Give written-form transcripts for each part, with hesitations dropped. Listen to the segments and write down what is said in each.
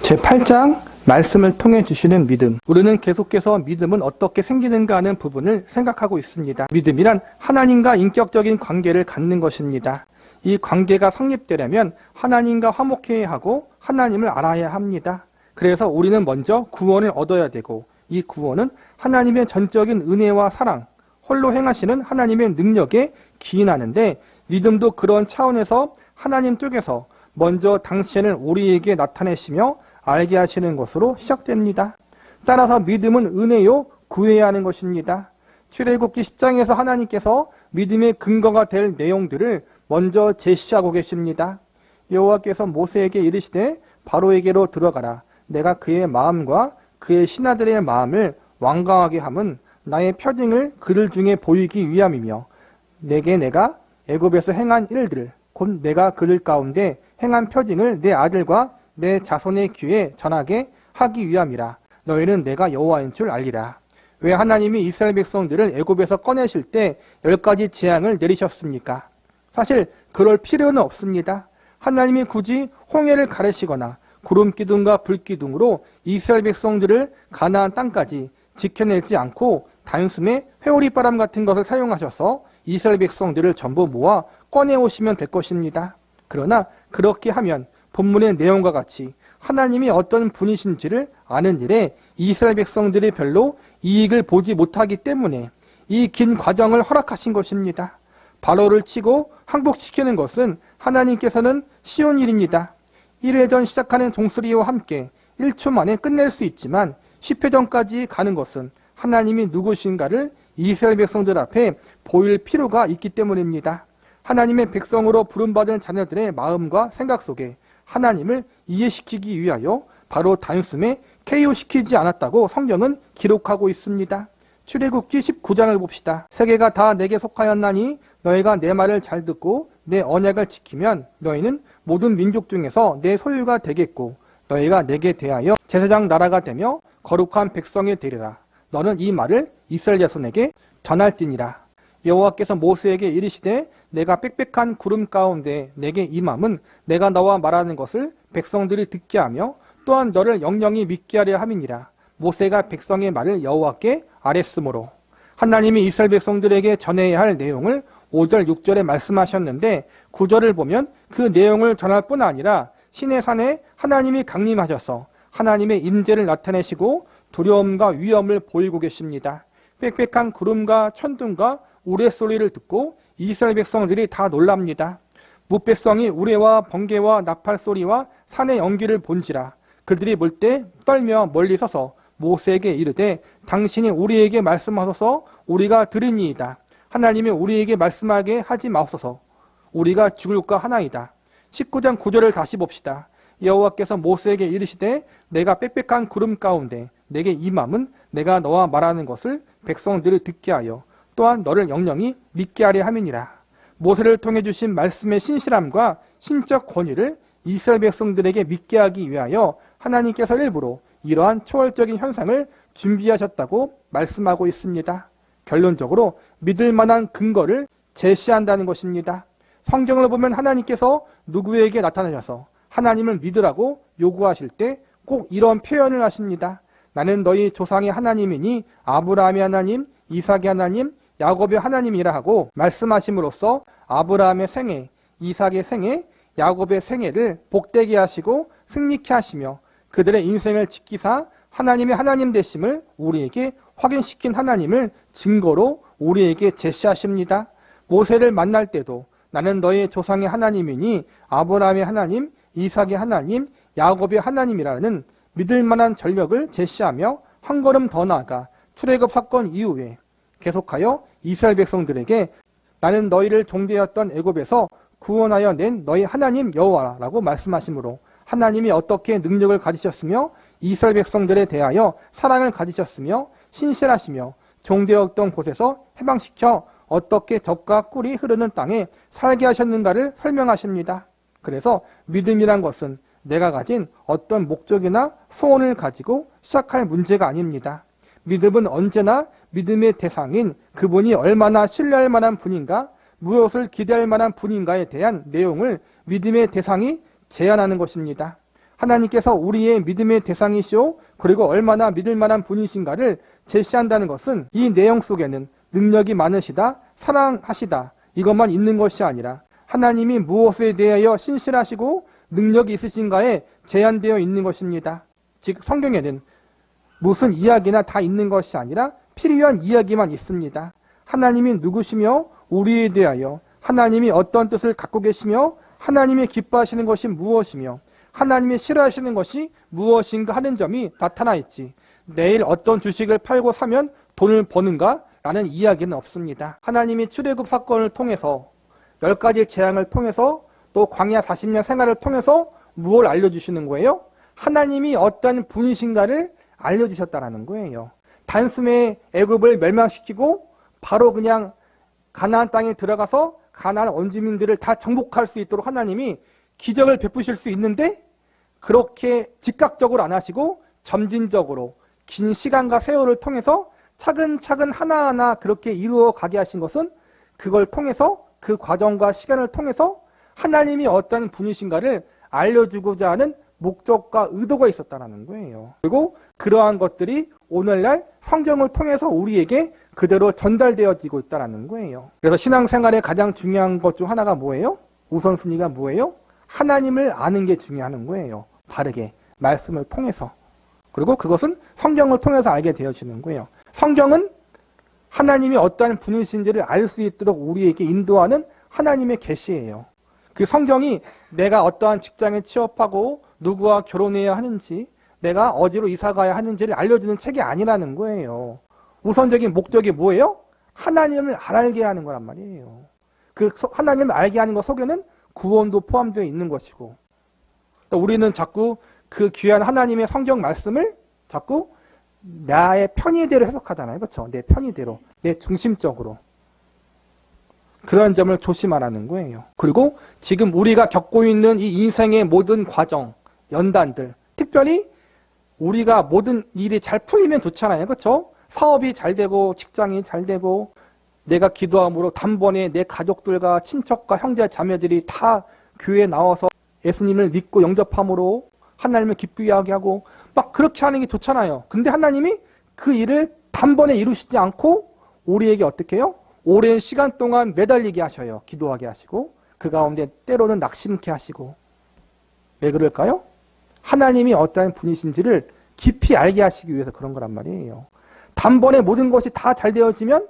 제8장 말씀을 통해 주시는 믿음. 우리는 계속해서 믿음은 어떻게 생기는가 하는 부분을 생각하고 있습니다. 믿음이란 하나님과 인격적인 관계를 갖는 것입니다. 이 관계가 성립되려면 하나님과 화목해야 하고 하나님을 알아야 합니다. 그래서 우리는 먼저 구원을 얻어야 되고, 이 구원은 하나님의 전적인 은혜와 사랑, 홀로 행하시는 하나님의 능력에 기인하는데, 믿음도 그런 차원에서 하나님 쪽에서 먼저 당신을 우리에게 나타내시며 알게 하시는 것으로 시작됩니다. 따라서 믿음은 은혜요, 구해야 하는 것입니다. 출애굽기 10장에서 하나님께서 믿음의 근거가 될 내용들을 먼저 제시하고 계십니다. 여호와께서 모세에게 이르시되 바로에게로 들어가라. 내가 그의 마음과 그의 신하들의 마음을 완강하게 함은 나의 표징을 그들 중에 보이기 위함이며, 내가 애굽에서 행한 일들, 곧 내가 그들 가운데 행한 표징을 내 아들과 내 자손의 귀에 전하게 하기 위함이라. 너희는 내가 여호와인 줄 알리라. 왜 하나님이 이스라엘 백성들을 애굽에서 꺼내실 때 10가지 재앙을 내리셨습니까? 사실 그럴 필요는 없습니다. 하나님이 굳이 홍해를 가르시거나 구름기둥과 불기둥으로 이스라엘 백성들을 가나안 땅까지 지켜내지 않고 단숨에 회오리바람 같은 것을 사용하셔서 이스라엘 백성들을 전부 모아 꺼내오시면 될 것입니다. 그러나 그렇게 하면 본문의 내용과 같이 하나님이 어떤 분이신지를 아는 일에 이스라엘 백성들이 별로 이익을 보지 못하기 때문에 이 긴 과정을 허락하신 것입니다. 바로를 치고 항복시키는 것은 하나님께서는 쉬운 일입니다. 1회전 시작하는 종소리와 함께 1초 만에 끝낼 수 있지만 10회전까지 가는 것은 하나님이 누구신가를 이스라엘 백성들 앞에 보일 필요가 있기 때문입니다. 하나님의 백성으로 부름받은 자녀들의 마음과 생각 속에 하나님을 이해시키기 위하여 바로 단숨에 KO시키지 않았다고 성경은 기록하고 있습니다. 출애굽기 19장을 봅시다. 세계가 다 내게 속하였나니 너희가 내 말을 잘 듣고 내 언약을 지키면 너희는 모든 민족 중에서 내 소유가 되겠고, 너희가 내게 대하여 제사장 나라가 되며 거룩한 백성이 되리라. 너는 이 말을 이스라엘 자손에게 전할지니라. 여호와께서 모세에게 이르시되 내가 빽빽한 구름 가운데 내게 임함은 내가 너와 말하는 것을 백성들이 듣게 하며 또한 너를 영영히 믿게 하려 함이니라. 모세가 백성의 말을 여호와께 아뢰으므로. 하나님이 이스라엘 백성들에게 전해야 할 내용을 5절 6절에 말씀하셨는데 9절을 보면 그 내용을 전할 뿐 아니라 시내 산에 하나님이 강림하셔서 하나님의 임재를 나타내시고 두려움과 위험을 보이고 계십니다. 빽빽한 구름과 천둥과 우레소리를 듣고 이스라엘 백성들이 다 놀랍니다. 무백성이 우레와 번개와 나팔소리와 산의 연기를 본지라. 그들이 볼 때 떨며 멀리 서서 모세에게 이르되 당신이 우리에게 말씀하소서 우리가 들으니이다. 하나님이 우리에게 말씀하게 하지 마옵소서. 우리가 죽을까 하나이다. 19장 9절을 다시 봅시다. 여호와께서 모세에게 이르시되 내가 빽빽한 구름 가운데 내게 임함은 내가 너와 말하는 것을 백성들이 듣게 하여 또한 너를 영영히 믿게 하려 함이니라. 모세를 통해 주신 말씀의 신실함과 신적 권위를 이스라엘 백성들에게 믿게 하기 위하여 하나님께서 일부러 이러한 초월적인 현상을 준비하셨다고 말씀하고 있습니다. 결론적으로 믿을 만한 근거를 제시한다는 것입니다. 성경을 보면 하나님께서 누구에게 나타나셔서 하나님을 믿으라고 요구하실 때 꼭 이런 표현을 하십니다. 나는 너희 조상의 하나님이니 아브라함의 하나님, 이삭의 하나님, 야곱의 하나님이라 하고 말씀하심으로써 아브라함의 생애, 이삭의 생애, 야곱의 생애를 복되게 하시고 승리케 하시며 그들의 인생을 지키사 하나님의 하나님 되심을 우리에게 확인시킨 하나님을 증거로 우리에게 제시하십니다. 모세를 만날 때도 나는 너희 조상의 하나님이니 아브라함의 하나님, 이삭의 하나님, 야곱의 하나님이라는 믿을 만한 전력을 제시하며 한 걸음 더 나아가 출애굽 사건 이후에 계속하여 이스라엘 백성들에게 나는 너희를 종되었던 애굽에서 구원하여 낸 너희 하나님 여호와라고 말씀하시므로 하나님이 어떻게 능력을 가지셨으며 이스라엘 백성들에 대하여 사랑을 가지셨으며 신실하시며 종되었던 곳에서 해방시켜 어떻게 젖과 꿀이 흐르는 땅에 살게 하셨는가를 설명하십니다. 그래서 믿음이란 것은 내가 가진 어떤 목적이나 소원을 가지고 시작할 문제가 아닙니다. 믿음은 언제나 믿음의 대상인 그분이 얼마나 신뢰할 만한 분인가, 무엇을 기대할 만한 분인가에 대한 내용을 믿음의 대상이 제안하는 것입니다. 하나님께서 우리의 믿음의 대상이시오 그리고 얼마나 믿을 만한 분이신가를 제시한다는 것은 이 내용 속에는 능력이 많으시다, 사랑하시다 이것만 있는 것이 아니라 하나님이 무엇에 대하여 신실하시고 능력이 있으신가에 제한되어 있는 것입니다. 즉 성경에는 무슨 이야기나 다 있는 것이 아니라 필요한 이야기만 있습니다. 하나님이 누구시며 우리에 대하여 하나님이 어떤 뜻을 갖고 계시며 하나님이 기뻐하시는 것이 무엇이며 하나님이 싫어하시는 것이 무엇인가 하는 점이 나타나 있지 내일 어떤 주식을 팔고 사면 돈을 버는가? 라는 이야기는 없습니다. 하나님이 출애굽 사건을 통해서 10가지 재앙을 통해서 또 광야 40년 생활을 통해서 무엇을 알려주시는 거예요? 하나님이 어떤 분이신가를 알려주셨다는 거예요. 단숨에 애굽을 멸망시키고 바로 그냥 가나안 땅에 들어가서 가나안 원주민들을 다 정복할 수 있도록 하나님이 기적을 베푸실 수 있는데 그렇게 즉각적으로 안 하시고 점진적으로 긴 시간과 세월을 통해서 차근차근 하나하나 그렇게 이루어 가게 하신 것은 그걸 통해서 그 과정과 시간을 통해서 하나님이 어떤 분이신가를 알려주고자 하는 목적과 의도가 있었다는 거예요. 그리고 그러한 것들이 오늘날 성경을 통해서 우리에게 그대로 전달되어지고 있다는 거예요. 그래서 신앙생활의 가장 중요한 것 중 하나가 뭐예요? 우선순위가 뭐예요? 하나님을 아는 게 중요한 거예요. 바르게 말씀을 통해서. 그리고 그것은 성경을 통해서 알게 되어지는 거예요. 성경은 하나님이 어떠한 분이신지를 알 수 있도록 우리에게 인도하는 하나님의 계시예요. 그 성경이 내가 어떠한 직장에 취업하고 누구와 결혼해야 하는지 내가 어디로 이사 가야 하는지를 알려주는 책이 아니라는 거예요. 우선적인 목적이 뭐예요? 하나님을 알게 하는 거란 말이에요. 그 하나님을 알게 하는 것 속에는 구원도 포함되어 있는 것이고 우리는 자꾸 그 귀한 하나님의 성경 말씀을 자꾸 나의 편의대로 해석하잖아요. 그렇죠? 내 편의대로, 내 중심적으로. 그런 점을 조심하라는 거예요. 그리고 지금 우리가 겪고 있는 이 인생의 모든 과정, 연단들, 특별히 우리가 모든 일이 잘 풀리면 좋잖아요. 그렇죠? 사업이 잘 되고 직장이 잘 되고 내가 기도함으로 단번에 내 가족들과 친척과 형제 자매들이 다 교회에 나와서 예수님을 믿고 영접함으로 하나님을 기쁘게 하고 막 그렇게 하는 게 좋잖아요. 근데 하나님이 그 일을 단번에 이루시지 않고 우리에게 어떻게 해요? 오랜 시간 동안 매달리게 하셔요. 기도하게 하시고 그 가운데 때로는 낙심케 하시고 왜 그럴까요? 하나님이 어떠한 분이신지를 깊이 알게 하시기 위해서 그런 거란 말이에요. 단번에 모든 것이 다 잘 되어지면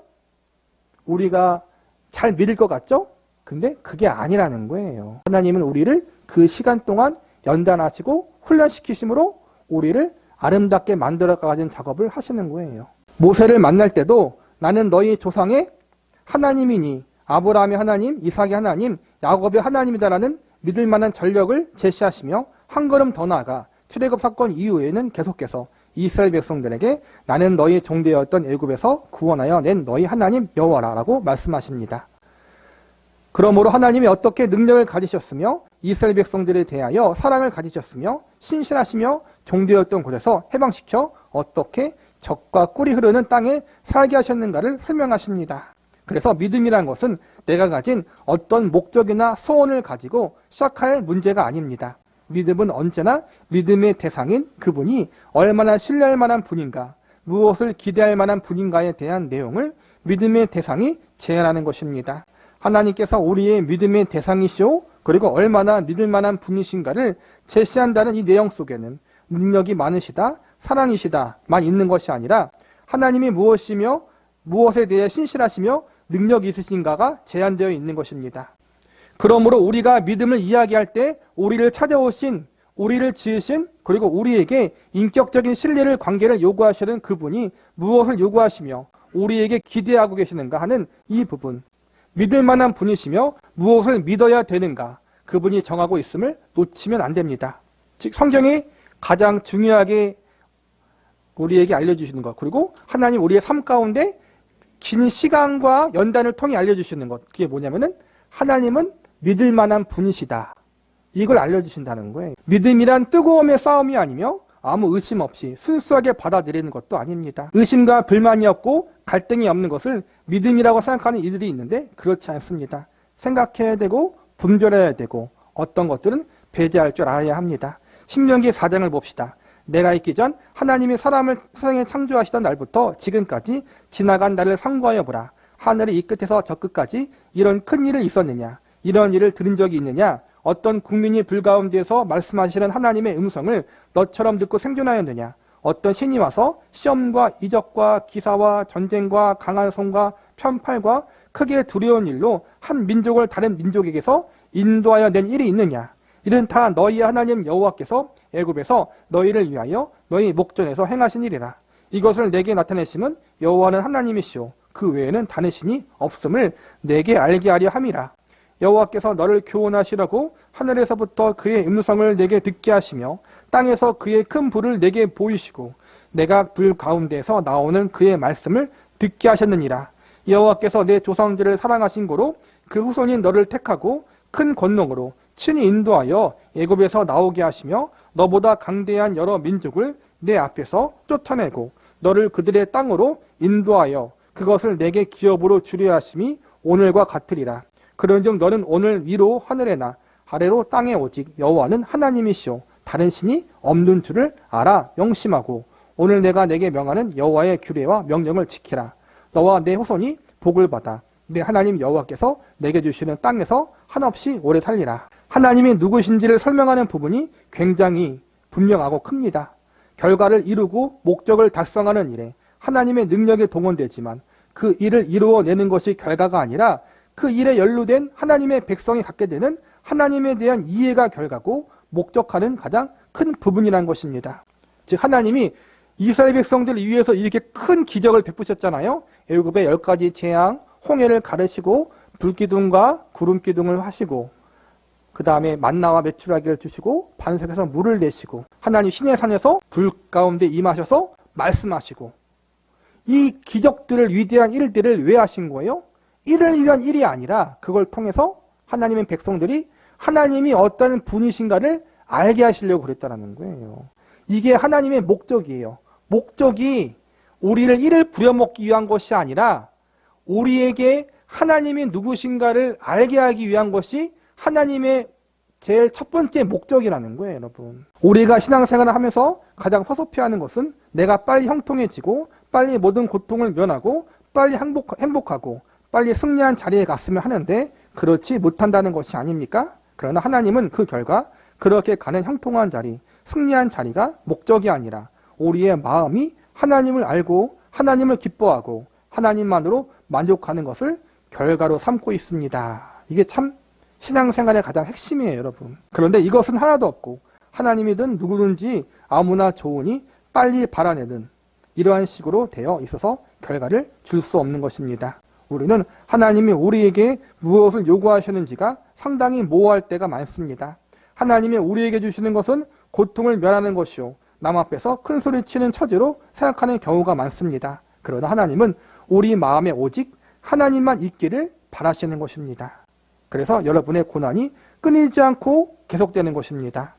우리가 잘 믿을 것 같죠? 근데 그게 아니라는 거예요. 하나님은 우리를 그 시간 동안 연단하시고 훈련시키심으로 우리를 아름답게 만들어가는 작업을 하시는 거예요. 모세를 만날 때도 나는 너희 조상의 하나님이니 아브라함의 하나님, 이삭의 하나님, 야곱의 하나님이다라는 믿을 만한 전력을 제시하시며 한 걸음 더 나아가 출애굽 사건 이후에는 계속해서 이스라엘 백성들에게 나는 너희 종되었던 애굽에서 구원하여 낸 너희 하나님 여호와라고 말씀하십니다. 그러므로 하나님이 어떻게 능력을 가지셨으며 이스라엘 백성들에 대하여 사랑을 가지셨으며 신실하시며 종되었던 곳에서 해방시켜 어떻게 적과 꿀이 흐르는 땅에 살게 하셨는가를 설명하십니다. 그래서 믿음이란 것은 내가 가진 어떤 목적이나 소원을 가지고 시작할 문제가 아닙니다. 믿음은 언제나 믿음의 대상인 그분이 얼마나 신뢰할 만한 분인가, 무엇을 기대할 만한 분인가에 대한 내용을 믿음의 대상이 제안하는 것입니다. 하나님께서 우리의 믿음의 대상이시오 그리고 얼마나 믿을 만한 분이신가를 제시한다는 이 내용 속에는 능력이 많으시다, 사랑이시다만 있는 것이 아니라 하나님이 무엇이며 무엇에 대해 신실하시며 능력이 있으신가가 제한되어 있는 것입니다. 그러므로 우리가 믿음을 이야기할 때 우리를 찾아오신, 우리를 지으신, 그리고 우리에게 인격적인 신뢰를 관계를 요구하시는 그분이 무엇을 요구하시며 우리에게 기대하고 계시는가 하는 이 부분, 믿을 만한 분이시며 무엇을 믿어야 되는가 그분이 정하고 있음을 놓치면 안 됩니다. 즉 성경이 가장 중요하게 우리에게 알려주시는 것, 그리고 하나님 우리의 삶 가운데 긴 시간과 연단을 통해 알려주시는 것, 그게 뭐냐면은 하나님은 믿을 만한 분이시다, 이걸 알려주신다는 거예요. 믿음이란 뜨거움의 싸움이 아니며 아무 의심 없이 순수하게 받아들이는 것도 아닙니다. 의심과 불만이 없고 갈등이 없는 것을 믿음이라고 생각하는 이들이 있는데 그렇지 않습니다. 생각해야 되고 분별해야 되고 어떤 것들은 배제할 줄 알아야 합니다. 신명기 4장을 봅시다. 내가 있기 전 하나님이 사람을 세상에 창조하시던 날부터 지금까지 지나간 날을 상고하여 보라. 하늘의 이 끝에서 저 끝까지 이런 큰 일을 있었느냐? 이런 일을 들은 적이 있느냐? 어떤 국민이 불 가운데서 말씀하시는 하나님의 음성을 너처럼 듣고 생존하였느냐? 어떤 신이 와서 시험과 이적과 기사와 전쟁과 강한 손과 편팔과 크게 두려운 일로 한 민족을 다른 민족에게서 인도하여 낸 일이 있느냐? 이는 다 너희의 하나님 여호와께서 애굽에서 너희를 위하여 너희 목전에서 행하신 일이라. 이것을 내게 나타내심은 여호와는 하나님이시오. 그 외에는 다른 신이 없음을 내게 알게 하려 함이라. 여호와께서 너를 교훈하시라고 하늘에서부터 그의 음성을 내게 듣게 하시며 땅에서 그의 큰 불을 내게 보이시고 내가 불 가운데서 나오는 그의 말씀을 듣게 하셨느니라. 여호와께서 내 조상들을 사랑하신 고로 그 후손인 너를 택하고 큰 권능으로 친히 인도하여 애굽에서 나오게 하시며 너보다 강대한 여러 민족을 내 앞에서 쫓아내고 너를 그들의 땅으로 인도하여 그것을 내게 기업으로 주려 하심이 오늘과 같으리라. 그런즉 너는 오늘 위로 하늘에나 아래로 땅에 오직 여호와는 하나님이시오. 다른 신이 없는 줄을 알아 명심하고 오늘 내가 내게 명하는 여호와의 규례와 명령을 지키라. 너와 내 후손이 복을 받아 내 하나님 여호와께서 내게 주시는 땅에서 한없이 오래 살리라. 하나님이 누구신지를 설명하는 부분이 굉장히 분명하고 큽니다. 결과를 이루고 목적을 달성하는 일에 하나님의 능력이 동원되지만 그 일을 이루어내는 것이 결과가 아니라 그 일에 연루된 하나님의 백성이 갖게 되는 하나님에 대한 이해가 결과고 목적하는 가장 큰 부분이라는 것입니다. 즉 하나님이 이스라엘 백성들을 위해서 이렇게 큰 기적을 베푸셨잖아요. 애굽의 10가지 재앙, 홍해를 가르시고 불기둥과 구름기둥을 하시고 그 다음에 만나와 메추라기를 주시고 반석에서 물을 내시고 하나님 시내 산에서 불 가운데 임하셔서 말씀하시고 이 기적들을 위대한 일들을 왜 하신 거예요? 이를 위한 일이 아니라 그걸 통해서 하나님의 백성들이 하나님이 어떤 분이신가를 알게 하시려고 그랬다는 거예요. 이게 하나님의 목적이에요. 목적이 우리를 이를 부려먹기 위한 것이 아니라 우리에게 하나님이 누구신가를 알게 하기 위한 것이 하나님의 제일 첫 번째 목적이라는 거예요, 여러분. 우리가 신앙생활을 하면서 가장 서섭해하는 것은 내가 빨리 형통해지고 빨리 모든 고통을 면하고 빨리 행복하고 빨리 승리한 자리에 갔으면 하는데 그렇지 못한다는 것이 아닙니까? 그러나 하나님은 그 결과 그렇게 가는 형통한 자리, 승리한 자리가 목적이 아니라 우리의 마음이 하나님을 알고 하나님을 기뻐하고 하나님만으로 만족하는 것을 결과로 삼고 있습니다. 이게 참 신앙생활의 가장 핵심이에요, 여러분. 그런데 이것은 하나도 없고 하나님이든 누구든지 아무나 좋으니 빨리 발아내든 이러한 식으로 되어 있어서 결과를 줄 수 없는 것입니다. 우리는 하나님이 우리에게 무엇을 요구하시는지가 상당히 모호할 때가 많습니다. 하나님이 우리에게 주시는 것은 고통을 면하는 것이요 남 앞에서 큰 소리 치는 처지로 생각하는 경우가 많습니다. 그러나 하나님은 우리 마음에 오직 하나님만 있기를 바라시는 것입니다. 그래서 여러분의 고난이 끊이지 않고 계속되는 것입니다.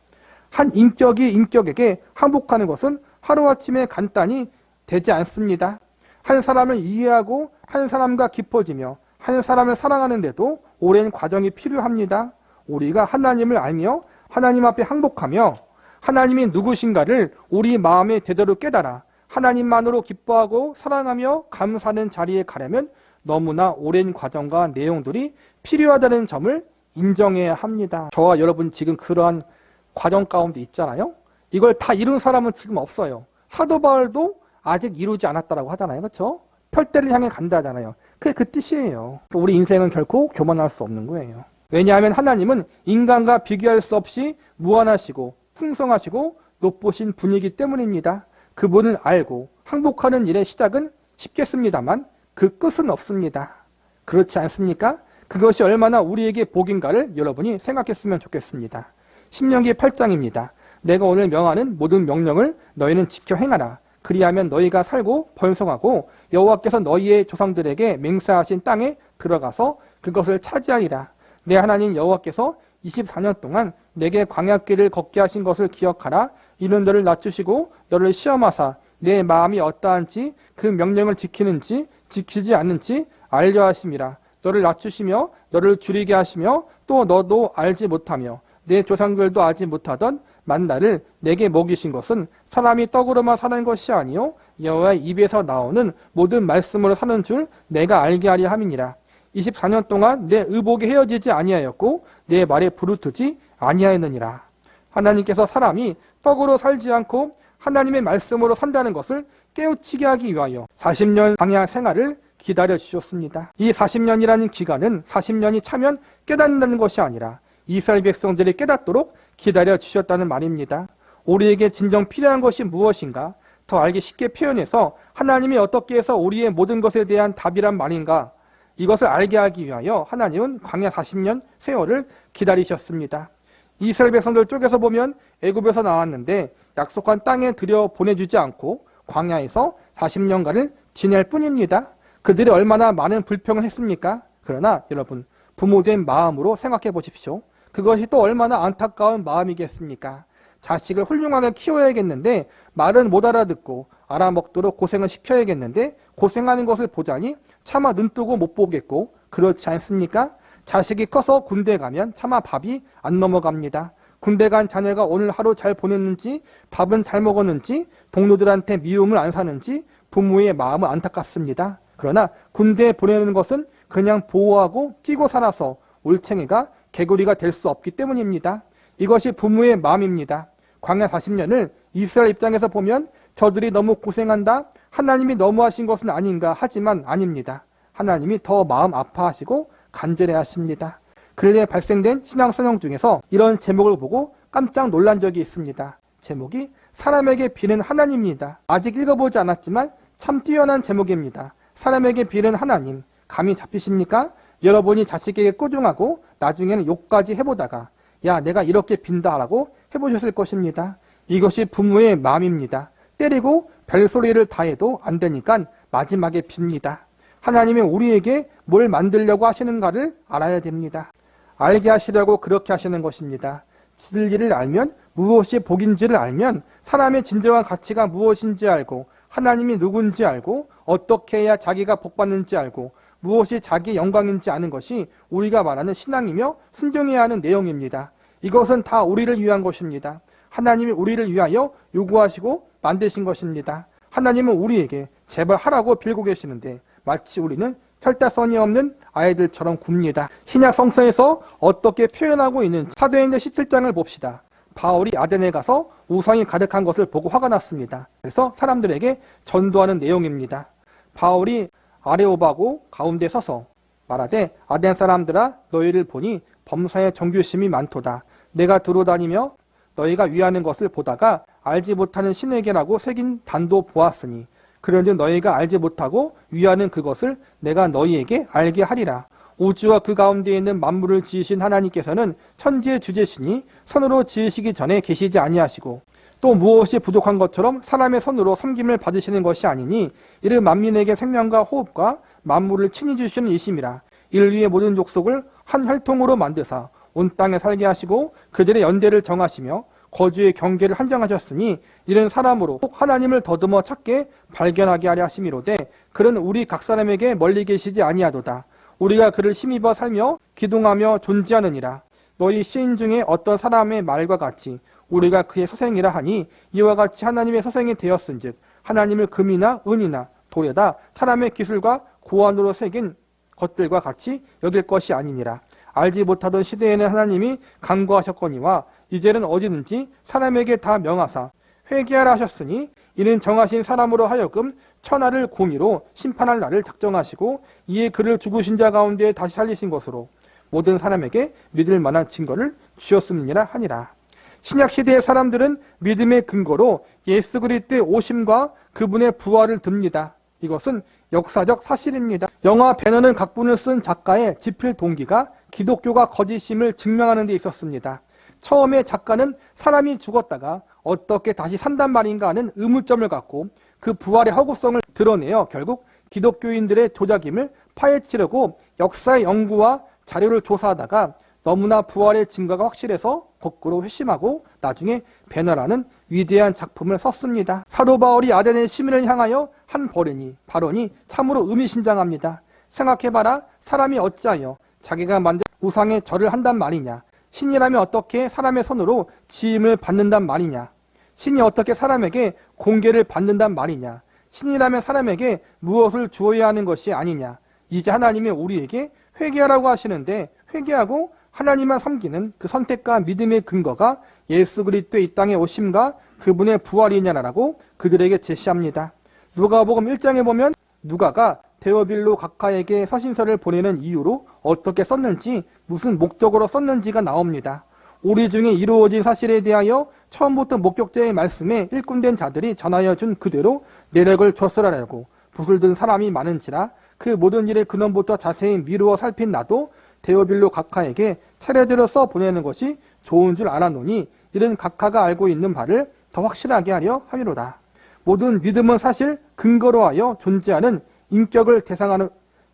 한 인격이 인격에게 항복하는 것은 하루아침에 간단히 되지 않습니다. 한 사람을 이해하고 한 사람과 깊어지며 한 사람을 사랑하는데도 오랜 과정이 필요합니다. 우리가 하나님을 알며 하나님 앞에 항복하며 하나님이 누구신가를 우리 마음에 제대로 깨달아 하나님만으로 기뻐하고 사랑하며 감사하는 자리에 가려면 너무나 오랜 과정과 내용들이 필요하다는 점을 인정해야 합니다. 저와 여러분 지금 그러한 과정 가운데 있잖아요. 이걸 다 이룬 사람은 지금 없어요. 사도 바울도 아직 이루지 않았다라고 하잖아요. 그렇죠? 펼대를 향해 간다 하잖아요. 그게 그 뜻이에요. 우리 인생은 결코 교만할 수 없는 거예요. 왜냐하면 하나님은 인간과 비교할 수 없이 무한하시고 풍성하시고 높으신 분이기 때문입니다. 그분을 알고 항복하는 일의 시작은 쉽겠습니다만 그 끝은 없습니다. 그렇지 않습니까? 그것이 얼마나 우리에게 복인가를 여러분이 생각했으면 좋겠습니다. 신명기 8장입니다. 내가 오늘 명하는 모든 명령을 너희는 지켜 행하라. 그리하면 너희가 살고 번성하고 여호와께서 너희의 조상들에게 맹세하신 땅에 들어가서 그것을 차지하리라. 내 하나님 여호와께서 24년 동안 내게 광야길을 걷게 하신 것을 기억하라. 이는 너를 낮추시고 너를 시험하사 내 마음이 어떠한지 그 명령을 지키는지 지키지 않는지 알려 하심이라. 너를 낮추시며 너를 줄이게 하시며 또 너도 알지 못하며 내 조상들도 알지 못하던 만나를 내게 먹이신 것은 사람이 떡으로만 사는 것이 아니요 여호와의 입에서 나오는 모든 말씀으로 사는 줄 내가 알게 하려 함이니라. 24년 동안 내 의복이 헤어지지 아니하였고 내 말에 부르트지 아니하였느니라. 하나님께서 사람이 떡으로 살지 않고 하나님의 말씀으로 산다는 것을 깨우치게 하기 위하여 40년 광야 생활을 기다려 주셨습니다. 이 40년이라는 기간은 40년이 차면 깨닫는다는 것이 아니라 이스라엘 백성들이 깨닫도록 기다려 주셨다는 말입니다. 우리에게 진정 필요한 것이 무엇인가? 더 알기 쉽게 표현해서 하나님이 어떻게 해서 우리의 모든 것에 대한 답이란 말인가? 이것을 알게 하기 위하여 하나님은 광야 40년 세월을 기다리셨습니다. 이스라엘 백성들 쪽에서 보면 애굽에서 나왔는데 약속한 땅에 들여 보내주지 않고 광야에서 40년간을 지낼 뿐입니다. 그들이 얼마나 많은 불평을 했습니까? 그러나 여러분, 부모된 마음으로 생각해 보십시오. 그것이 또 얼마나 안타까운 마음이겠습니까? 자식을 훌륭하게 키워야겠는데 말은 못 알아듣고 알아먹도록 고생을 시켜야겠는데 고생하는 것을 보자니 차마 눈뜨고 못 보겠고 그렇지 않습니까? 자식이 커서 군대 가면 차마 밥이 안 넘어갑니다. 군대 간 자녀가 오늘 하루 잘 보냈는지 밥은 잘 먹었는지 동료들한테 미움을 안 사는지 부모의 마음은 안타깝습니다. 그러나 군대에 보내는 것은 그냥 보호하고 끼고 살아서 올챙이가 개구리가 될 수 없기 때문입니다. 이것이 부모의 마음입니다. 광야 40년을 이스라엘 입장에서 보면 저들이 너무 고생한다, 하나님이 너무하신 것은 아닌가 하지만 아닙니다. 하나님이 더 마음 아파하시고 간절해 하십니다. 근래에 발생된 신앙성경 중에서 이런 제목을 보고 깜짝 놀란 적이 있습니다. 제목이 사람에게 비는 하나님입니다. 아직 읽어보지 않았지만 참 뛰어난 제목입니다. 사람에게 비는 하나님, 감이 잡히십니까? 여러분이 자식에게 꾸중하고 나중에는 욕까지 해보다가 야 내가 이렇게 빈다 라고 해보셨을 것입니다. 이것이 부모의 마음입니다. 때리고 별소리를 다 해도 안 되니까 마지막에 빕니다. 하나님이 우리에게 뭘 만들려고 하시는가를 알아야 됩니다. 알게 하시려고 그렇게 하시는 것입니다. 진리를 알면 무엇이 복인지를 알면 사람의 진정한 가치가 무엇인지 알고 하나님이 누군지 알고 어떻게 해야 자기가 복받는지 알고 무엇이 자기의 영광인지 아는 것이 우리가 말하는 신앙이며 순종해야 하는 내용입니다. 이것은 다 우리를 위한 것입니다. 하나님이 우리를 위하여 요구하시고 만드신 것입니다. 하나님은 우리에게 제발 하라고 빌고 계시는데 마치 우리는 혈타선이 없는 아이들처럼 굽니다. 신약 성서에서 어떻게 표현하고 있는 사도행전 17장을 봅시다. 바울이 아덴에 가서 우상이 가득한 것을 보고 화가 났습니다. 그래서 사람들에게 전도하는 내용입니다. 바울이 아레오바고 가운데 서서 말하되 아덴 사람들아 너희를 보니 범사에 정규심이 많도다. 내가 두루다니며 너희가 위하는 것을 보다가 알지 못하는 신에게라고 새긴 단도 보았으니 그런즉 너희가 알지 못하고 위하는 그것을 내가 너희에게 알게 하리라. 우주와 그 가운데 있는 만물을 지으신 하나님께서는 천지의 주제시니 손으로 지으시기 전에 계시지 아니하시고 또 무엇이 부족한 것처럼 사람의 손으로 섬김을 받으시는 것이 아니니 이를 만민에게 생명과 호흡과 만물을 친히 주시는 이심이라. 인류의 모든 족속을 한 혈통으로 만드사 온 땅에 살게 하시고 그들의 연대를 정하시며 거주의 경계를 한정하셨으니 이는 사람으로 하나님을 더듬어 찾게 발견하게 하려 하심이로되 그는 우리 각 사람에게 멀리 계시지 아니하도다. 우리가 그를 힘입어 살며 기둥하며 존재하느니라. 너희 시인 중에 어떤 사람의 말과 같이 우리가 그의 소생이라 하니 이와 같이 하나님의 소생이 되었은즉 하나님을 금이나 은이나 돌에다 사람의 기술과 고안으로 새긴 것들과 같이 여길 것이 아니니라. 알지 못하던 시대에는 하나님이 간구하셨거니와 이제는 어디든지 사람에게 다 명하사 회개하라 하셨으니 이는 정하신 사람으로 하여금 천하를 공의로 심판할 날을 작정하시고 이에 그를 죽으신 자 가운데 다시 살리신 것으로 모든 사람에게 믿을 만한 증거를 주셨음이니라 하니라. 신약시대의 사람들은 믿음의 근거로 예수 그리스도의 오심과 그분의 부활을 듭니다. 이것은 역사적 사실입니다. 영화 배너는 각본을 쓴 작가의 집필 동기가 기독교가 거짓임을 증명하는 데 있었습니다. 처음에 작가는 사람이 죽었다가 어떻게 다시 산단 말인가 하는 의문점을 갖고 그 부활의 허구성을 드러내어 결국 기독교인들의 조작임을 파헤치려고 역사의 연구와 자료를 조사하다가 너무나 부활의 증거가 확실해서 거꾸로 회심하고 나중에 배너라는 위대한 작품을 썼습니다. 사도 바울이 아덴의 시민을 향하여 한 발언이 참으로 의미심장합니다. 생각해봐라. 사람이 어찌하여 자기가 만든 우상에 절을 한단 말이냐. 신이라면 어떻게 사람의 손으로 지음을 받는단 말이냐? 신이 어떻게 사람에게 공개를 받는단 말이냐? 신이라면 사람에게 무엇을 주어야 하는 것이 아니냐? 이제 하나님이 우리에게 회개하라고 하시는데 회개하고 하나님만 섬기는 그 선택과 믿음의 근거가 예수 그리스도의 이 땅에 오심과 그분의 부활이냐라고 그들에게 제시합니다. 누가복음 1장에 보면 누가가 데오빌로 각하에게 서신서를 보내는 이유로 어떻게 썼는지 무슨 목적으로 썼는지가 나옵니다. 우리 중에 이루어진 사실에 대하여 처음부터 목격자의 말씀에 일꾼된 자들이 전하여 준 그대로 내력을 조설하려고 붓을 든 사람이 많은지라 그 모든 일의 근원부터 자세히 미루어 살핀 나도 데오빌로 각하에게 차례대로 써 보내는 것이 좋은 줄 알았노니 이런 각하가 알고 있는 바를 더 확실하게 하려 함이로다. 모든 믿음은 사실 근거로 하여 존재하는 인격을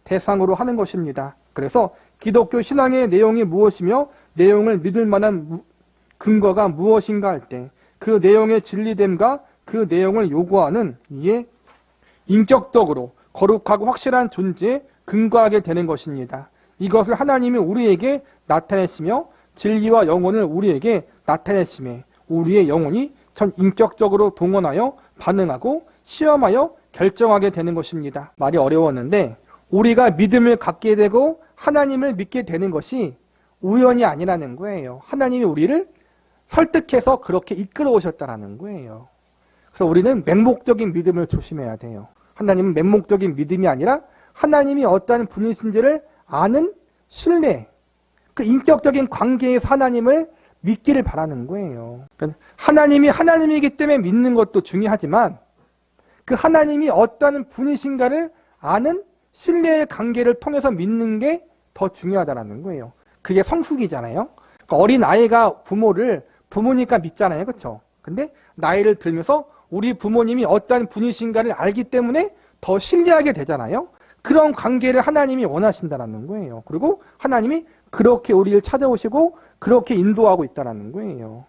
대상으로 하는 것입니다. 그래서 기독교 신앙의 내용이 무엇이며 내용을 믿을 만한 근거가 무엇인가 할 때 그 내용의 진리됨과 그 내용을 요구하는 이에 인격적으로 거룩하고 확실한 존재에 근거하게 되는 것입니다. 이것을 하나님이 우리에게 나타내시며 진리와 영혼을 우리에게 나타내심에 우리의 영혼이 전 인격적으로 동원하여 반응하고 시험하여 결정하게 되는 것입니다. 말이 어려웠는데 우리가 믿음을 갖게 되고 하나님을 믿게 되는 것이 우연이 아니라는 거예요. 하나님이 우리를 설득해서 그렇게 이끌어 오셨다는 거예요. 그래서 우리는 맹목적인 믿음을 조심해야 돼요. 하나님은 맹목적인 믿음이 아니라 하나님이 어떠한 분이신지를 아는 신뢰, 그 인격적인 관계에서 하나님을 믿기를 바라는 거예요. 그러니까 하나님이 하나님이기 때문에 믿는 것도 중요하지만 그 하나님이 어떠한 분이신가를 아는 신뢰의 관계를 통해서 믿는 게 더 중요하다는 거예요. 그게 성숙이잖아요. 그러니까 어린 아이가 부모니까 믿잖아요. 그렇죠? 근데 나이를 들면서 우리 부모님이 어떠한 분이신가를 알기 때문에 더 신뢰하게 되잖아요. 그런 관계를 하나님이 원하신다는 거예요. 그리고 하나님이 그렇게 우리를 찾아오시고 그렇게 인도하고 있다는 거예요.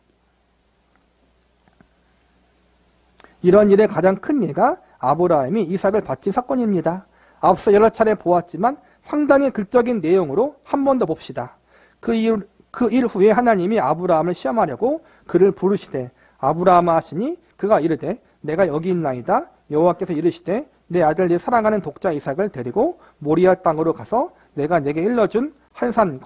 이런 일의 가장 큰 예가 아브라함이 이삭을 바친 사건입니다. 앞서 여러 차례 보았지만 상당히 극적인 내용으로 한 번 더 봅시다. 그 일 후에 하나님이 아브라함을 시험하려고 그를 부르시되 아브라함아 하시니 그가 이르되 내가 여기 있나이다. 여호와께서 이르시되 내 아들 네 사랑하는 독자 이삭을 데리고 모리아 땅으로 가서 내가 내게 일러준 한 산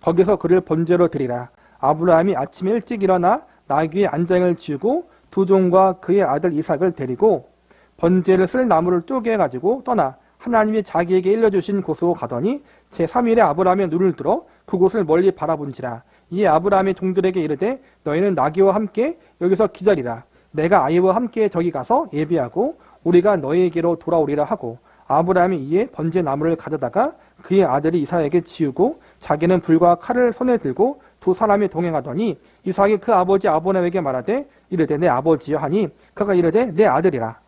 거기서 그를 번제로 드리라. 아브라함이 아침에 일찍 일어나 나귀의 안장을 지우고 두 종과 그의 아들 이삭을 데리고 번제를 쓸 나무를 쪼개가지고 떠나 하나님이 자기에게 일러주신 곳으로 가더니 제3일에 아브라함의 눈을 들어 그곳을 멀리 바라본지라. 이에 아브라함의 종들에게 이르되 너희는 나귀와 함께 여기서 기다리라. 내가 아이와 함께 저기 가서 예비하고 우리가 너희에게로 돌아오리라 하고 아브라함이 이에 번제 나무를 가져다가 그의 아들이 이삭에게 지우고 자기는 불과 칼을 손에 들고 두 사람이 동행하더니 이삭이 그 아버지 아브라함에게 말하되 이르되 내 아버지여 하니 그가 이르되 내 아들이라.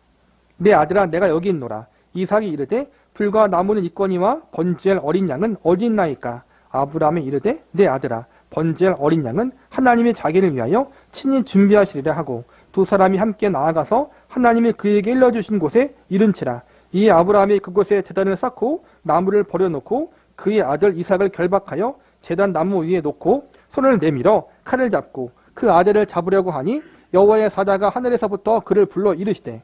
내 아들아 내가 여기 있노라. 이삭이 이르되 불과 나무는 있거니와 번제할 어린 양은 어디 있나이까. 아브라함이 이르되 내 아들아 번제할 어린 양은 하나님이 자기를 위하여 친히 준비하시리라 하고 두 사람이 함께 나아가서 하나님이 그에게 일러주신 곳에 이른치라. 이에 아브라함이 그곳에 제단을 쌓고 나무를 버려놓고 그의 아들 이삭을 결박하여 제단 나무 위에 놓고 손을 내밀어 칼을 잡고 그 아들을 잡으려고 하니 여호와의 사자가 하늘에서부터 그를 불러 이르시되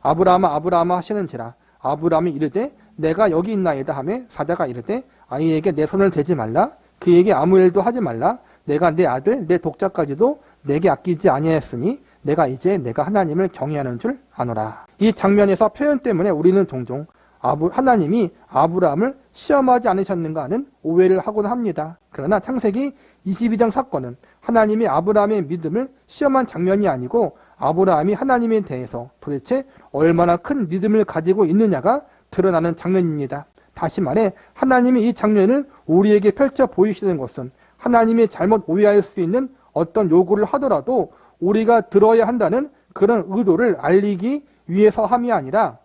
아브라함아 아브라함아 하시는지라. 아브라함이 이르되 내가 여기 있나이다 하매 사자가 이르되 아이에게 내 손을 대지 말라. 그에게 아무 일도 하지 말라. 내가 내 아들 내 독자까지도 내게 아끼지 아니하였으니 내가 이제 내가 하나님을 경외하는 줄 아노라. 이 장면에서 표현 때문에 우리는 종종 하나님이 아브라함을 시험하지 않으셨는가 하는 오해를 하곤 합니다. 그러나 창세기 22장 사건은 하나님이 아브라함의 믿음을 시험한 장면이 아니고 아브라함이 하나님에 대해서 도대체 얼마나 큰 믿음을 가지고 있느냐가 드러나는 장면입니다. 다시 말해 하나님이 이 장면을 우리에게 펼쳐 보이시는 것은 하나님이 잘못 오해할 수 있는 어떤 요구를 하더라도 우리가 들어야 한다는 그런 의도를 알리기 위해서 함이 아니라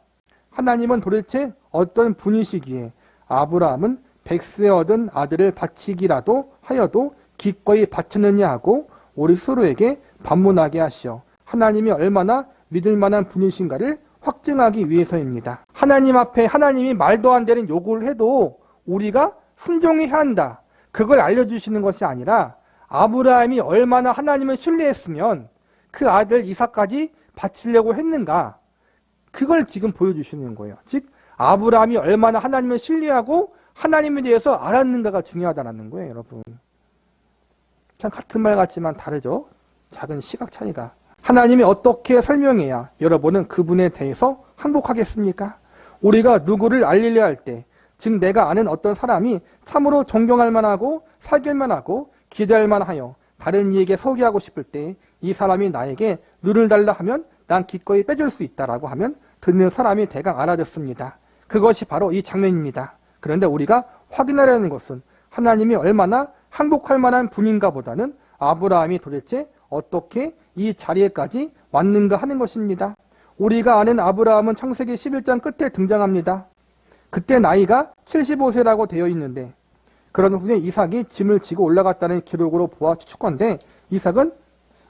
하나님은 도대체 어떤 분이시기에 아브라함은 백세 얻은 아들을 바치기라도 하여도 기꺼이 바쳤느냐 하고 우리 스스로에게 반문하게 하시어 하나님이 얼마나 믿을 만한 분이신가를 확증하기 위해서입니다. 하나님 앞에 하나님이 말도 안 되는 요구를 해도 우리가 순종해야 한다. 그걸 알려주시는 것이 아니라 아브라함이 얼마나 하나님을 신뢰했으면 그 아들 이삭까지 바치려고 했는가, 그걸 지금 보여주시는 거예요. 즉 아브라함이 얼마나 하나님을 신뢰하고 하나님에 대해서 알았는가가 중요하다는 거예요, 여러분. 참 같은 말 같지만 다르죠? 작은 시각 차이가. 하나님이 어떻게 설명해야 여러분은 그분에 대해서 항복하겠습니까? 우리가 누구를 알리려 할 때, 즉 내가 아는 어떤 사람이 참으로 존경할 만하고 사귈 만하고 기대할 만하여 다른 이에게 소개하고 싶을 때 이 사람이 나에게 눈을 달라 하면 난 기꺼이 빼줄 수 있다라고 하면 듣는 사람이 대강 알아듣습니다. 그것이 바로 이 장면입니다. 그런데 우리가 확인하려는 것은 하나님이 얼마나 항복할 만한 분인가 보다는 아브라함이 도대체 어떻게 이 자리에까지 왔는가 하는 것입니다. 우리가 아는 아브라함은 창세기 11장 끝에 등장합니다. 그때 나이가 75세라고 되어 있는데 그런 후에 이삭이 짐을 지고 올라갔다는 기록으로 보아 추측컨대 이삭은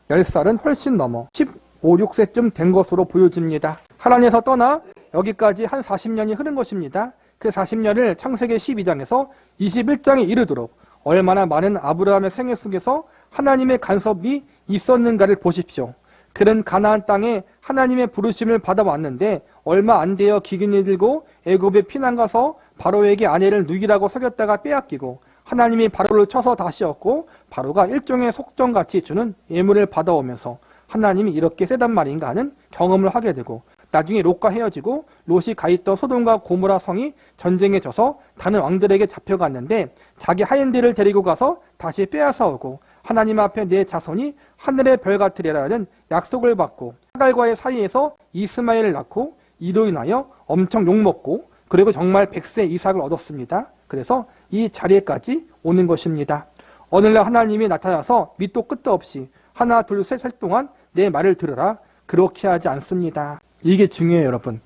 10살은 훨씬 넘어 15, 16세쯤 된 것으로 보여집니다. 하란에서 떠나 여기까지 한 40년이 흐른 것입니다. 그 40년을 창세기 12장에서 21장에 이르도록 얼마나 많은 아브라함의 생애 속에서 하나님의 간섭이 있었는가를 보십시오. 그는 가나안 땅에 하나님의 부르심을 받아왔는데 얼마 안 되어 기근이 들고 애굽에 피난 가서 바로에게 아내를 누이라고 속였다가 빼앗기고 하나님이 바로를 쳐서 다시 얻고 바로가 일종의 속정같이 주는 예물을 받아오면서 하나님이 이렇게 세단 말인가 하는 경험을 하게 되고 나중에 롯과 헤어지고 롯이 가있던 소돔과 고모라 성이 전쟁에 져서 다른 왕들에게 잡혀갔는데 자기 하인들을 데리고 가서 다시 빼앗아 오고 하나님 앞에 내 자손이 하늘의 별 같으리라는 약속을 받고 하갈과의 사이에서 이스마엘을 낳고 이로 인하여 엄청 욕먹고 그리고 정말 100세 이삭을 얻었습니다. 그래서 이 자리에까지 오는 것입니다. 오늘날 하나님이 나타나서 밑도 끝도 없이 하나 둘 셋 살 동안 내 말을 들으라, 그렇게 하지 않습니다. 이게 중요해요, 여러분.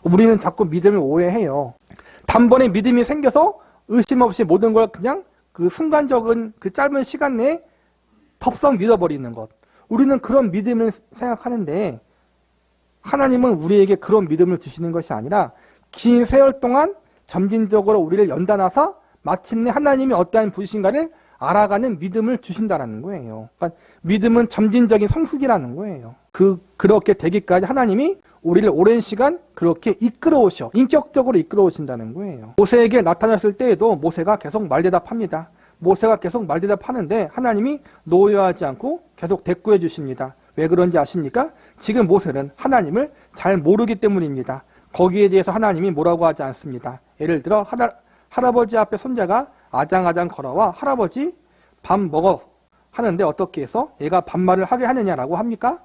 우리는 자꾸 믿음을 오해해요. 단번에 믿음이 생겨서 의심 없이 모든 걸 그냥 그 순간적인 그 짧은 시간 내에 덥석 믿어버리는 것. 우리는 그런 믿음을 생각하는데 하나님은 우리에게 그런 믿음을 주시는 것이 아니라 긴 세월 동안 점진적으로 우리를 연단하사 마침내 하나님이 어떠한 분이신가를 알아가는 믿음을 주신다는 거예요. 그러니까 믿음은 점진적인 성숙이라는 거예요. 그렇게 되기까지 하나님이 우리를 오랜 시간 그렇게 이끌어오셔, 인격적으로 이끌어오신다는 거예요. 모세에게 나타났을 때에도 모세가 계속 말대답합니다. 모세가 계속 말대답하는데 하나님이 노여하지 않고 계속 대꾸해 주십니다. 왜 그런지 아십니까? 지금 모세는 하나님을 잘 모르기 때문입니다. 거기에 대해서 하나님이 뭐라고 하지 않습니다. 예를 들어 할아버지 앞에 손자가 아장아장 걸어와 할아버지 밥 먹어 하는데 어떻게 해서 얘가 반말을 하게 하느냐라고 합니까?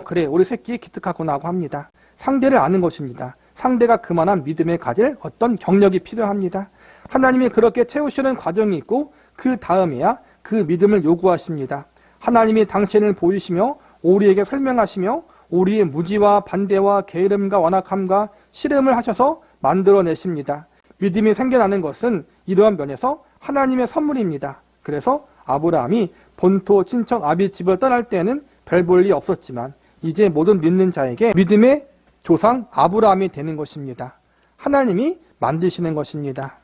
그래 우리 새끼 기특하구나 하고 합니다. 상대를 아는 것입니다. 상대가 그만한 믿음에 가질 어떤 경력이 필요합니다. 하나님이 그렇게 채우시는 과정이 있고 그 다음에야 그 믿음을 요구하십니다. 하나님이 당신을 보이시며 우리에게 설명하시며 우리의 무지와 반대와 게으름과 완악함과 씨름을 하셔서 만들어내십니다. 믿음이 생겨나는 것은 이러한 면에서 하나님의 선물입니다. 그래서 아브라함이 본토 친척 아비 집을 떠날 때는 별 볼 일 없었지만 이제 모든 믿는 자에게 믿음의 조상 아브라함이 되는 것입니다. 하나님이 만드시는 것입니다.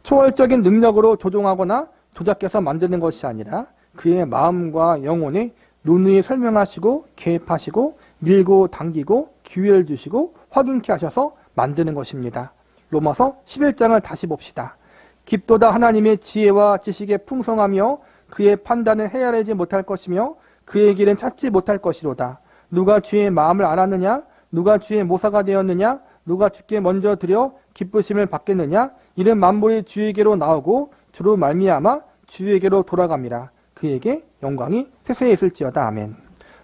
초월적인 능력으로 조종하거나 조작해서 만드는 것이 아니라 그의 마음과 영혼에 누누이 설명하시고 개입하시고 밀고 당기고 기회를 주시고 확인케 하셔서 만드는 것입니다. 로마서 11장을 다시 봅시다. 깊도다 하나님의 지혜와 지식의 풍성하며 그의 판단을 헤아리지 못할 것이며 그의 길은 찾지 못할 것이로다. 누가 주의 마음을 알았느냐? 누가 주의 모사가 되었느냐? 누가 주께 먼저 드려 기쁘심을 받겠느냐? 이는 만물이 주에게로 나오고 주로 말미암아 주에게로 돌아갑니다. 그에게 영광이 세세에 있을지어다. 아멘.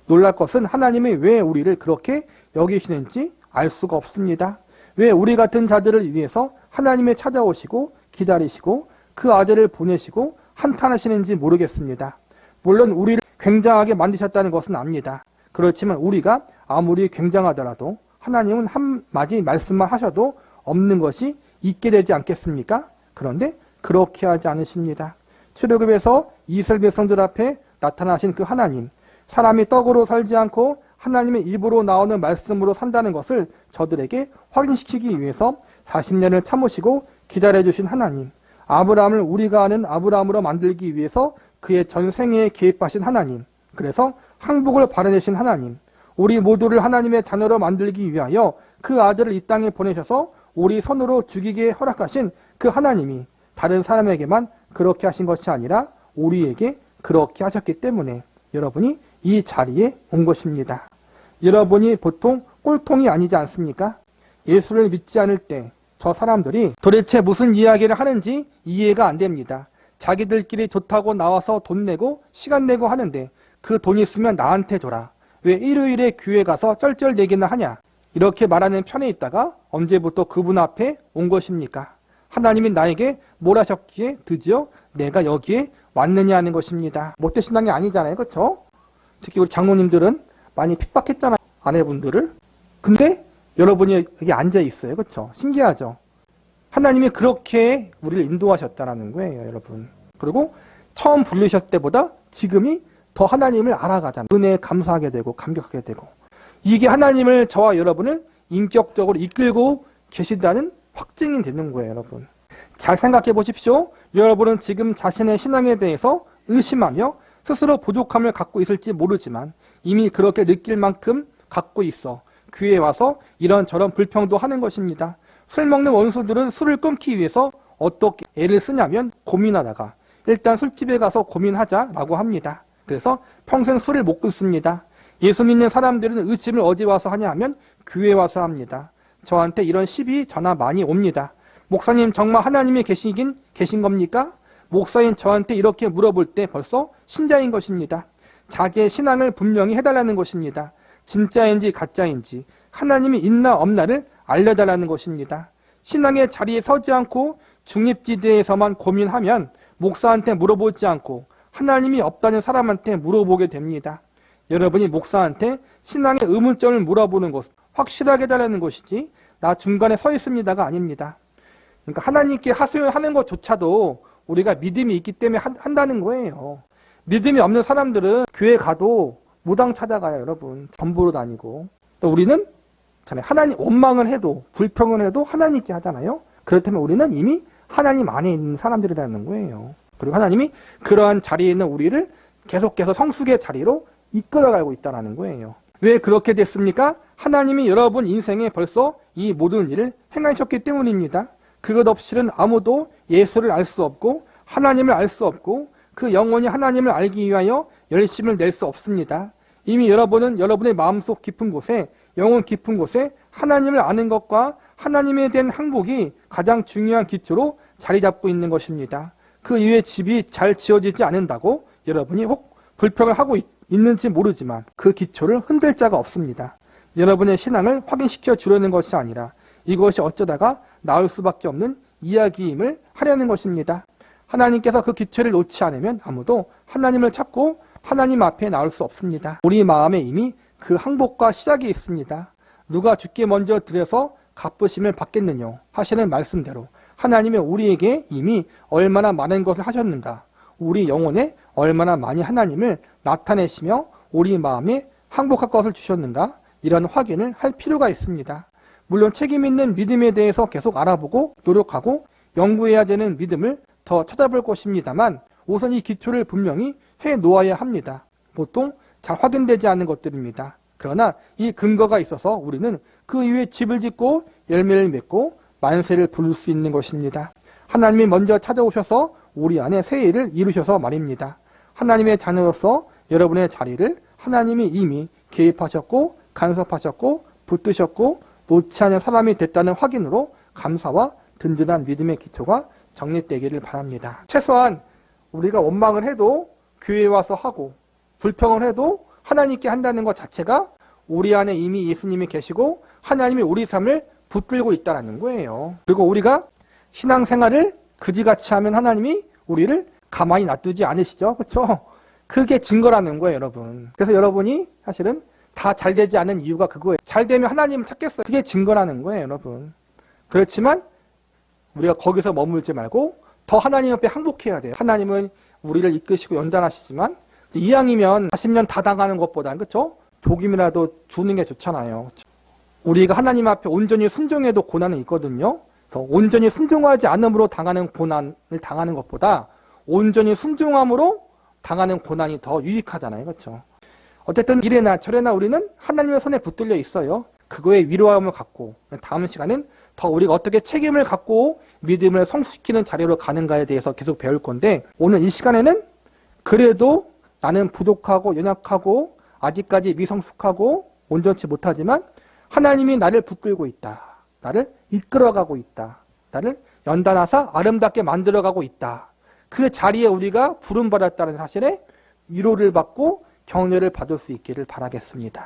놀랄 것은 하나님이 왜 우리를 그렇게 여기시는지 알 수가 없습니다. 왜 우리 같은 자들을 위해서 하나님이 찾아오시고 기다리시고 그 아들을 보내시고 한탄하시는지 모르겠습니다. 물론 우리를 굉장하게 만드셨다는 것은 압니다. 그렇지만 우리가 아무리 굉장하더라도 하나님은 한마디 말씀만 하셔도 없는 것이 있게 되지 않겠습니까? 그런데 그렇게 하지 않으십니다. 출애굽에서 이스라엘 백성들 앞에 나타나신 그 하나님, 사람이 떡으로 살지 않고 하나님의 입으로 나오는 말씀으로 산다는 것을 저들에게 확인시키기 위해서 40년을 참으시고 기다려주신 하나님, 아브라함을 우리가 아는 아브라함으로 만들기 위해서 그의 전생애에 개입하신 하나님, 그래서 항복을 바라내신 하나님, 우리 모두를 하나님의 자녀로 만들기 위하여 그 아들을 이 땅에 보내셔서 우리 손으로 죽이게 허락하신 그 하나님이 다른 사람에게만 그렇게 하신 것이 아니라 우리에게 그렇게 하셨기 때문에 여러분이 이 자리에 온 것입니다. 여러분이 보통 꼴통이 아니지 않습니까? 예수를 믿지 않을 때 저 사람들이 도대체 무슨 이야기를 하는지 이해가 안 됩니다. 자기들끼리 좋다고 나와서 돈 내고 시간 내고 하는데 그 돈 있으면 나한테 줘라. 왜 일요일에 교회 가서 쩔쩔대기나 하냐? 이렇게 말하는 편에 있다가 언제부터 그분 앞에 온 것입니까? 하나님이 나에게 뭘 하셨기에 드디어 내가 여기에 왔느냐 하는 것입니다. 못되신당이 아니잖아요. 그렇죠? 특히 우리 장로님들은 많이 핍박했잖아요. 아내분들을. 근데 여러분이 여기 앉아 있어요. 그렇죠? 신기하죠? 하나님이 그렇게 우리를 인도하셨다는 거예요. 여러분. 그리고 처음 부르셨을 때보다 지금이 더 하나님을 알아가잖아요. 은혜에 감사하게 되고 감격하게 되고. 이게 하나님을 저와 여러분을 인격적으로 이끌고 계시다는 확증이 되는 거예요. 여러분. 잘 생각해 보십시오. 여러분은 지금 자신의 신앙에 대해서 의심하며 스스로 부족함을 갖고 있을지 모르지만 이미 그렇게 느낄 만큼 갖고 있어 교회에 와서 이런저런 불평도 하는 것입니다. 술 먹는 원수들은 술을 끊기 위해서 어떻게 애를 쓰냐면 고민하다가 일단 술집에 가서 고민하자라고 합니다. 그래서 평생 술을 못 끊습니다. 예수 믿는 사람들은 의심을 어디 와서 하냐 하면 교회에 와서 합니다. 저한테 이런 시비 전화 많이 옵니다. 목사님 정말 하나님이 계신 겁니까? 목사님 저한테 이렇게 물어볼 때 벌써 신자인 것입니다. 자기의 신앙을 분명히 해달라는 것입니다. 진짜인지 가짜인지 하나님이 있나 없나를 알려달라는 것입니다. 신앙의 자리에 서지 않고 중립지대에서만 고민하면 목사한테 물어보지 않고 하나님이 없다는 사람한테 물어보게 됩니다. 여러분이 목사한테 신앙의 의문점을 물어보는 것 확실하게 해달라는 것이지 나 중간에 서 있습니다가 아닙니다. 그러니까 하나님께 하소연하는 것조차도 우리가 믿음이 있기 때문에 한다는 거예요. 믿음이 없는 사람들은 교회 가도 무당 찾아가요. 여러분. 전보로 다니고. 또 우리는 하나님 원망을 해도 불평을 해도 하나님께 하잖아요. 그렇다면 우리는 이미 하나님 안에 있는 사람들이라는 거예요. 그리고 하나님이 그러한 자리에 있는 우리를 계속해서 성숙의 자리로 이끌어가고 있다는 거예요. 왜 그렇게 됐습니까? 하나님이 여러분 인생에 벌써 이 모든 일을 행하셨기 때문입니다. 그것 없이는 아무도 예수를 알 수 없고 하나님을 알 수 없고 그 영혼이 하나님을 알기 위하여 열심을 낼 수 없습니다. 이미 여러분은 여러분의 마음속 깊은 곳에 영혼 깊은 곳에 하나님을 아는 것과 하나님에 대한 항복이 가장 중요한 기초로 자리 잡고 있는 것입니다. 그 이후에 집이 잘 지어지지 않는다고 여러분이 혹 불평을 하고 있는지 모르지만 그 기초를 흔들 자가 없습니다. 여러분의 신앙을 확인시켜 주려는 것이 아니라 이것이 어쩌다가 나올 수밖에 없는 이야기임을 하려는 것입니다. 하나님께서 그 기초를 놓지 않으면 아무도 하나님을 찾고 하나님 앞에 나올 수 없습니다. 우리 마음에 이미 그 항복과 시작이 있습니다. 누가 주께 먼저 드려서 갚으심을 받겠느냐 하시는 말씀대로 하나님이 우리에게 이미 얼마나 많은 것을 하셨는가, 우리 영혼에 얼마나 많이 하나님을 나타내시며 우리 마음에 항복할 것을 주셨는가, 이런 확인을 할 필요가 있습니다. 물론 책임 있는 믿음에 대해서 계속 알아보고 노력하고 연구해야 되는 믿음을 더 찾아볼 것입니다만 우선 이 기초를 분명히 해 놓아야 합니다. 보통 잘 확인되지 않는 것들입니다. 그러나 이 근거가 있어서 우리는 그 이후에 집을 짓고 열매를 맺고 만세를 부를 수 있는 것입니다. 하나님이 먼저 찾아오셔서 우리 안에 새 일을 이루셔서 말입니다. 하나님의 자녀로서 여러분의 자리를 하나님이 이미 개입하셨고 간섭하셨고 붙드셨고 놓지 않은 사람이 됐다는 확인으로 감사와 든든한 믿음의 기초가 정립되기를 바랍니다. 최소한 우리가 원망을 해도 교회에 와서 하고 불평을 해도 하나님께 한다는 것 자체가 우리 안에 이미 예수님이 계시고 하나님이 우리 삶을 붙들고 있다는 거예요. 그리고 우리가 신앙생활을 그지같이 하면 하나님이 우리를 가만히 놔두지 않으시죠. 그렇죠? 그게 증거라는 거예요, 여러분. 그래서 여러분이 사실은 다 잘 되지 않은 이유가 그거예요. 잘 되면 하나님을 찾겠어요. 그게 증거라는 거예요, 여러분. 그렇지만 우리가 거기서 머물지 말고 더 하나님 앞에 항복해야 돼요. 하나님은 우리를 이끄시고 연단하시지만 이왕이면 40년 다 당하는 것보다는 그렇죠? 조금이라도 주는 게 좋잖아요. 우리가 하나님 앞에 온전히 순종해도 고난은 있거든요. 그래서 온전히 순종하지 않음으로 당하는 고난을 당하는 것보다 온전히 순종함으로 당하는 고난이 더 유익하잖아요. 그렇죠? 어쨌든 이래나 저래나 우리는 하나님의 손에 붙들려 있어요. 그거에 위로함을 갖고 다음 시간엔 더 우리가 어떻게 책임을 갖고 믿음을 성숙시키는 자리로 가는가에 대해서 계속 배울 건데, 오늘 이 시간에는 그래도 나는 부족하고 연약하고 아직까지 미성숙하고 온전치 못하지만 하나님이 나를 붙들고 있다. 나를 이끌어가고 있다. 나를 연단하사 아름답게 만들어가고 있다. 그 자리에 우리가 부름받았다는 사실에 위로를 받고 격려를 받을 수 있기를 바라겠습니다.